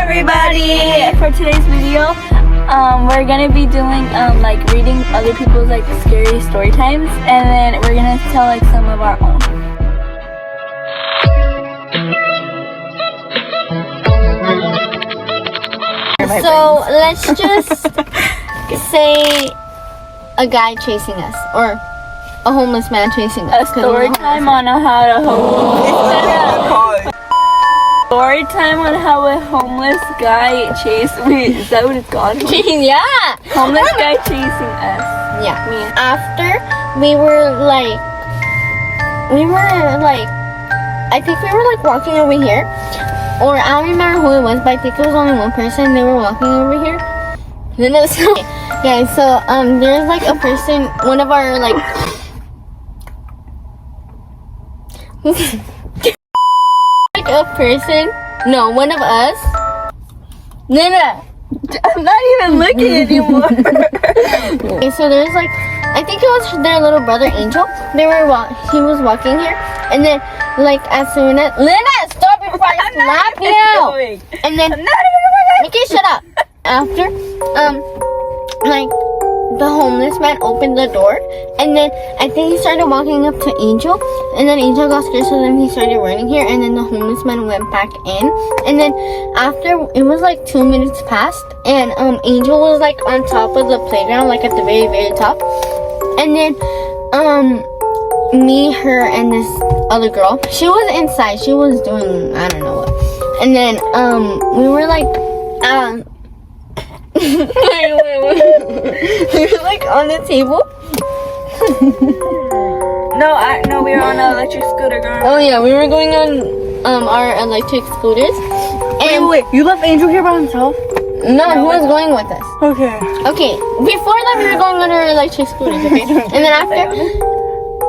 everybody! For today's video, we're gonna be doing like reading other people's like scary story times, and then we're gonna tell like some of our own. So let's just say a guy chasing us, or a homeless man chasing us. A story time on how a homeless guy chased. Wait, is that what it's called? Yeah. Homeless guy chasing us. Yeah. After we were like, I think we were like walking over here, or I don't remember who it was, but I think it was only one person. They were walking over here. Then it was yeah. So there's like a person, one of our like. Like a person, no, one of us. Nina, I'm not even looking anymore. Okay, so there's like, I think it was their little brother Angel. He was walking here, and then like as soon as Lina, stop it before I slap you. And then okay, shut up. After like the homeless man opened the door, and then I think he started walking up to Angel, and then Angel got scared, so then he started running here, and then the homeless man went back in, and then after it was like 2 minutes passed, and Angel was like on top of the playground, like at the very, very top, and then me, her, and this other girl, she was inside, she was doing I don't know what, and then we were like wait. We were like on the table. No, we were on an electric scooter, girl. Oh yeah, we were going on our electric scooters. And wait, you left Angel here by himself? No, he was going with us. Okay. Okay, before that we were going on our electric scooters, okay? And then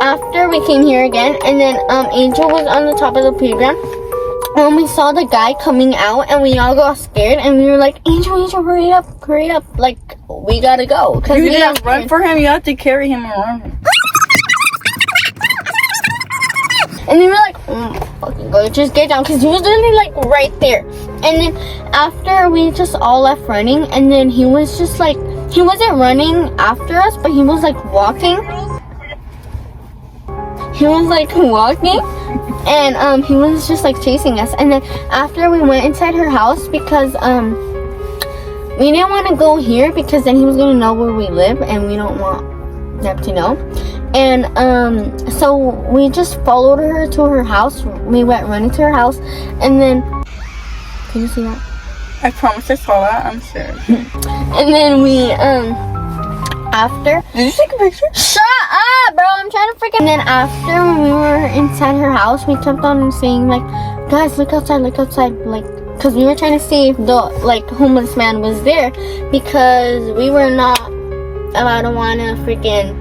after we came here again, and then Angel was on the top of the playground. When we saw the guy coming out, and we all got scared, and we were like, Angel, hurry up, like, we gotta go. You didn't run for him, you have to carry him around. And we were like, fucking go, just get down, because he was literally like right there. And then after we just all left running, and then he was just like, he wasn't running after us, but he was like walking. And he was just like chasing us. And then after we went inside her house, because we didn't want to go here, because then he was gonna know where we live, and we don't want them to know. And so we just followed her to her house. We went running to her house, and then can you see that? I promise I saw that, I'm sure. And then we after, did you take a picture? Shut up, bro, I'm trying to freaking. And then after, when we were inside her house, we kept on saying like, guys, look outside, like, because we were trying to see if the like homeless man was there, because we were not allowed to want to freaking,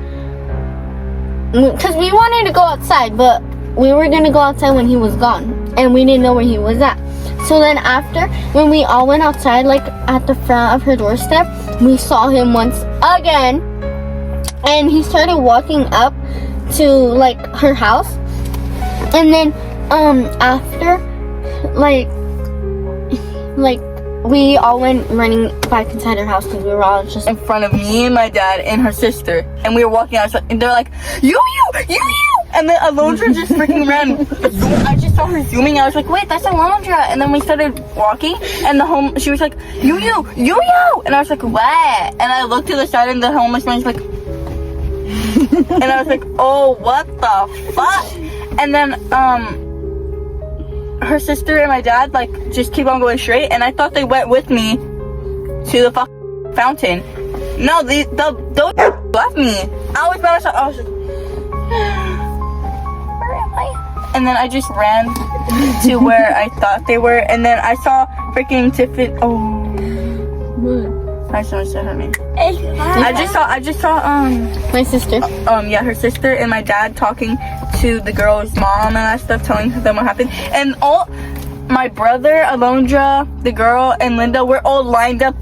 because we wanted to go outside, but we were gonna go outside when he was gone, and we didn't know where he was at. So then after, when we all went outside, like at the front of her doorstep, we saw him once again, and he started walking up to like her house. And then after, like we all went running back inside her house, because we were all just in front of me and my dad and her sister, and we were walking outside, and they're like, you, and then Alondra just freaking ran. I just saw her zooming. I was like, wait, that's Alondra. And then we started walking, and she was like, you, and I was like, what? And I looked to the side, and the homeless man was like, and I was like, oh, what the fuck? And then her sister and my dad like just keep on going straight, and I thought they went with me to the fountain. No, those left me. I was by myself. I was like, where am I? And then I just ran to where I thought they were, and then I saw freaking Tiffany. Oh, I shouldn't say her name. I just saw my sister. Yeah, her sister and my dad talking to the girl's mom and that stuff, telling them what happened. And all my brother, Alondra, the girl, and Linda were all lined up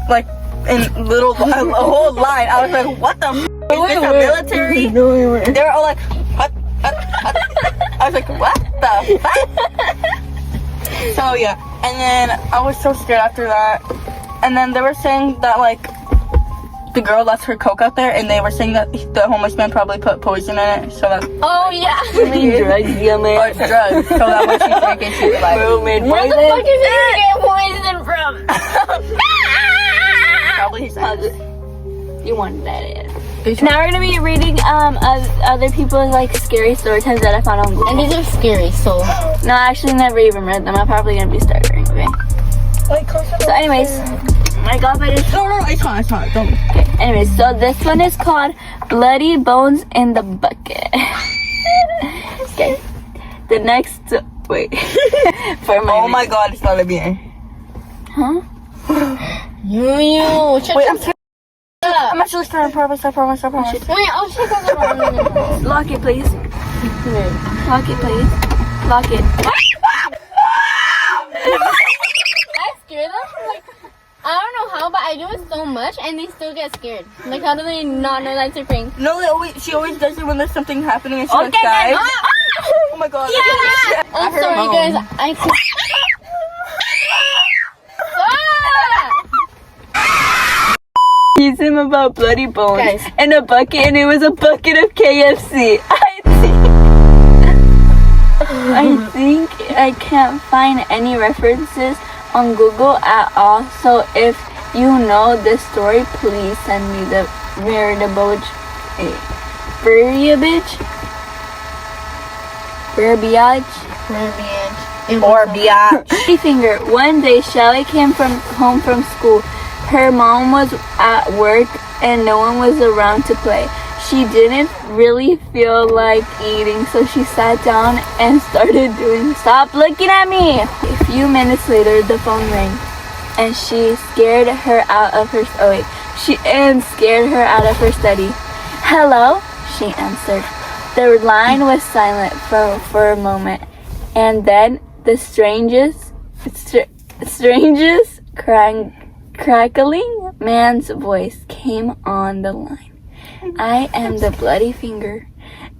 like in a whole line. I was like, what the is this a military? No, we weren't. They were all like, what? I was like, what the fuck? So yeah, and then I was so scared after that. And then they were saying that like the girl left her coke out there, and they were saying that the homeless man probably put poison in it. So that Oh yeah. Drugs, yeah, or man. it's drugs. So that when she's drinking, she's like, Bro made Where the fuck is he get poison from? probably his ex. You wanted that ass. Now we're gonna be reading other people's like scary story times that I found on Google. And these are scary, so. No, I actually never even read them. I'm probably gonna be starting. Okay. So anyways, my god, but it's No, it's fine. Don't. okay. Anyways, so this one is called Bloody Bones in the Bucket. Okay. The next wait for my Oh my god, it's not a beer. huh? You. Shut Wait, your I'm scared. I'm actually scared. I promise. Wait, I'll check on the Lock it, please. Lock it, please. Lock it. I scare them. Like, I don't know how, but I do it so much, and they still get scared. Like, how do they not know that's a prank? No, she always does it when there's something happening and she Okay, looks then. shy. Oh my god. Yeah. I'm heard sorry, mom. guys. I can't. Tease him about bloody bones Guys. and a bucket, and it was a bucket of KFC. I think I can't find any references on Google at all. So if you know this story, please send me the verbiage. Or biatch. Bloody finger. One day, Shelly came home from school. Her mom was at work and no one was around to play. She didn't really feel like eating, so she sat down and started doing. Stop looking at me! A few minutes later, the phone rang, and scared her out of her study. Hello, she answered. The line was silent for a moment, and then the strangest crackling man's voice came on the line. I am the bloody finger,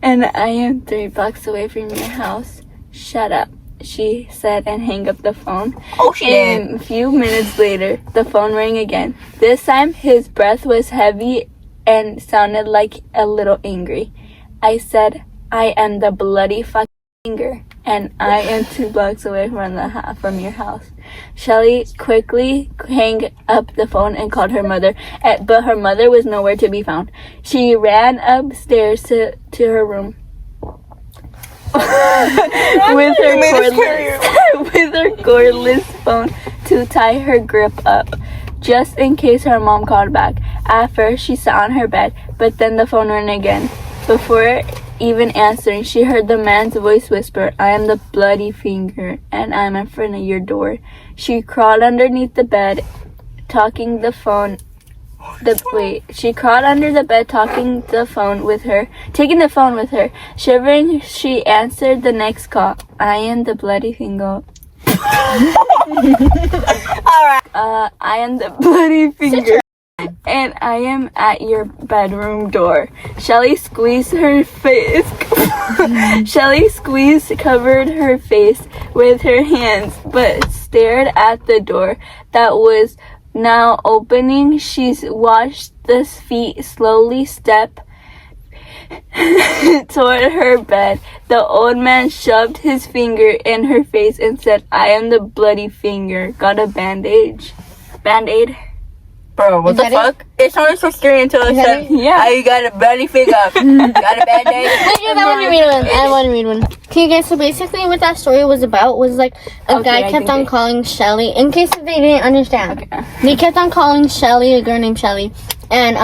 and I am 3 blocks away from your house. Shut up, she said, and hung up the phone. Oh, she did. And a few minutes later, the phone rang again. This time, his breath was heavy and sounded like a little angry. I said, I am the bloody fucking finger, and I am 2 blocks away from your house. Shelly quickly hung up the phone and called her mother, but her mother was nowhere to be found. She ran upstairs to her room with her cordless phone to tie her grip up, just in case her mom called back. At first, she sat on her bed, but then the phone rang again. Before even answering, she heard the man's voice whisper, I am the bloody finger, and I'm in front of your door. She crawled underneath the bed, taking the phone with her. Shivering, she answered the next call. I am the bloody finger. I am the bloody finger. And I am at your bedroom door. Shelly squeezed covered her face with her hands, but stared at the door that was now opening. She watched the feet slowly step toward her bed. The old man shoved his finger in her face and said, I am the bloody finger. Got a band-aid? Bro, what the fuck? It sounded so scary until I said, Yeah. I got a bloody finger. Got a band-aid. I want to read one. Okay, guys, so basically what that story was about was like a guy kept on calling Shelly, in case if they didn't understand. Okay. They kept on calling Shelly, a girl named Shelly, and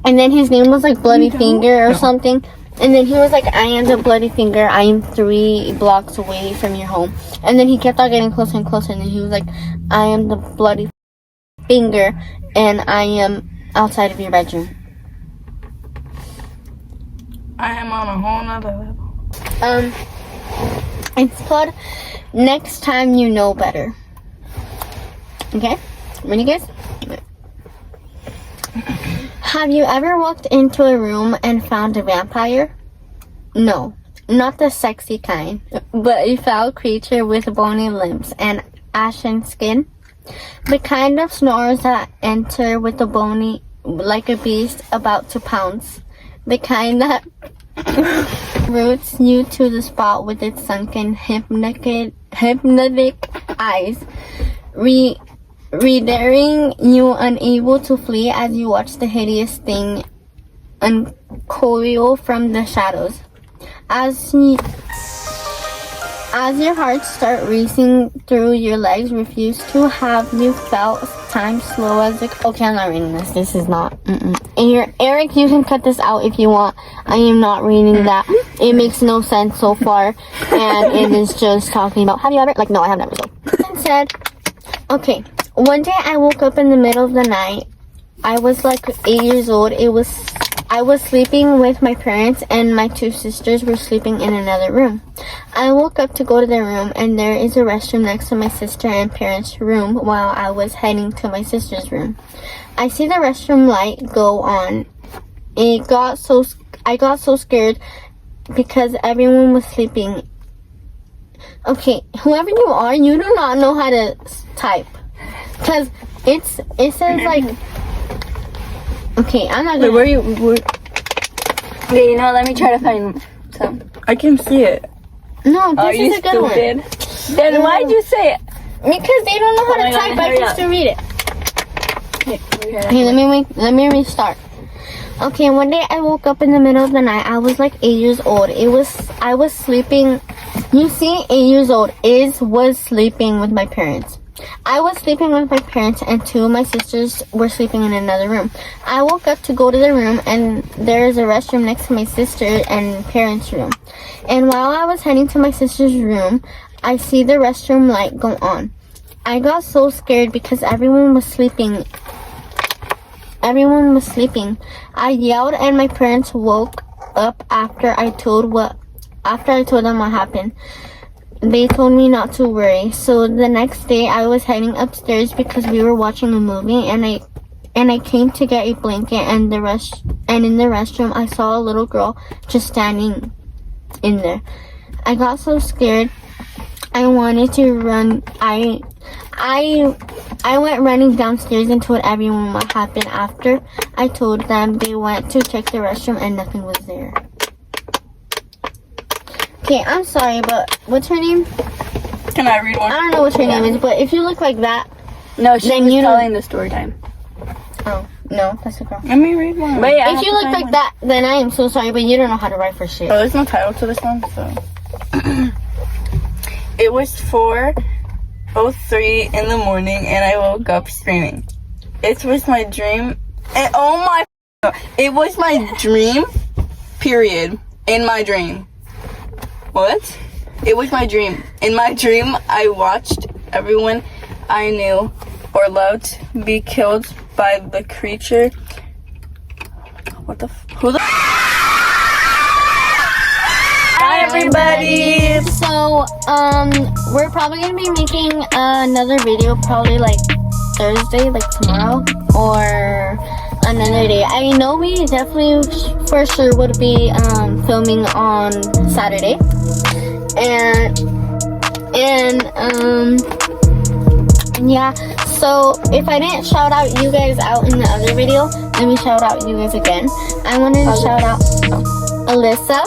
and then his name was like Bloody Finger or something. And then he was like, I am the bloody finger. I am 3 blocks away from your home. And then he kept on getting closer and closer. And then he was like, I am the bloody finger, and I am outside of your bedroom. I am on a whole nother level. It's called Next Time You Know Better. Okay? Ready, guys? Have you ever walked into a room and found a vampire? No. not the sexy kind, but a foul creature with bony limbs and ashen skin. The kind of snores that enter with a bony, like a beast about to pounce. The kind that roots you to the spot with its sunken, hypnotic eyes, rendering you unable to flee as you watch the hideous thing uncoil from the shadows. As your heart start racing through your legs, refuse to have you felt time slow as okay, I'm not reading this. This is not. And Eric, you can cut this out if you want. I am not reading that. It makes no sense so far, and it is just talking about. Have you ever? Like, no, I have never. So said, okay. One day I woke up in the middle of the night. I was like 8 years old. I was sleeping with my parents and my two sisters were sleeping in another room. I woke up to go to their room and there is a restroom next to my sister and parents' room while I was heading to my sister's room. I see the restroom light go on. I got so scared because everyone was sleeping. Okay, whoever you are, you do not know how to type. Cause it says like, okay, I'm not gonna. Wait, Okay, you know what? Let me try to find some. I can see it. No, this Are you is a good stupid? one. Then why'd you say it? Because they don't know how Oh my to type. God, I hurry can up. still read it. Okay, Okay, let me restart. Okay, one day I woke up in the middle of the night. I was like 8 years old. I was sleeping. You see, 8 years old was sleeping with my parents. I was sleeping with my parents and two of my sisters were sleeping in another room. I woke up to go to the room and there is a restroom next to my sister and parents' room. And while I was heading to my sister's room, I see the restroom light go on. I got so scared because everyone was sleeping. I yelled and my parents woke up after I told them what happened. They told me not to worry. So the next day I was heading upstairs because we were watching a movie and I came to get a blanket and in the restroom I saw a little girl just standing in there. I got so scared. I wanted to run. I went running downstairs and told everyone what happened. After I told them, they went to check the restroom and nothing was there. Okay, I'm sorry, but what's her name? Can I read I one? don't know what her name is, but if you look like that, No, she Then was you don't- telling the story time. oh no, that's a girl. Let me read one. Wait, I If have you to look find like one. that, then I am so sorry, but you don't know how to write for shit. Oh, there's no title to this one, so. It was 4:03 in the morning and I woke up screaming. It was my dream. And oh my. It was my dream, period. In my dream. What? It was my dream. In my dream, I watched everyone I knew or loved be killed by the creature. What the who the Hi everybody! So, we're probably gonna be making another video probably like Thursday, like tomorrow, or another day. I know we definitely for sure would be filming on Saturday. And yeah, so if I didn't shout out you guys out in the other video, let me shout out you guys again. I wanted to shout out Alyssa,